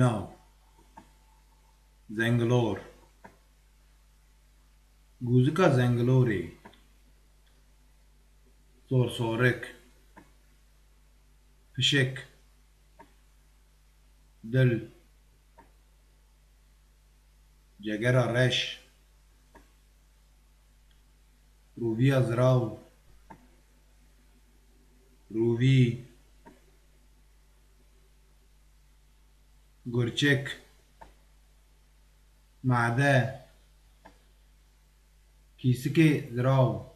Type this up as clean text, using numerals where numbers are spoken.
ناو زنگلور گوزکا زنگلوری صرصورک پشک دل جگرا رش رووی زراو رووی گرچک معده کیسک زراو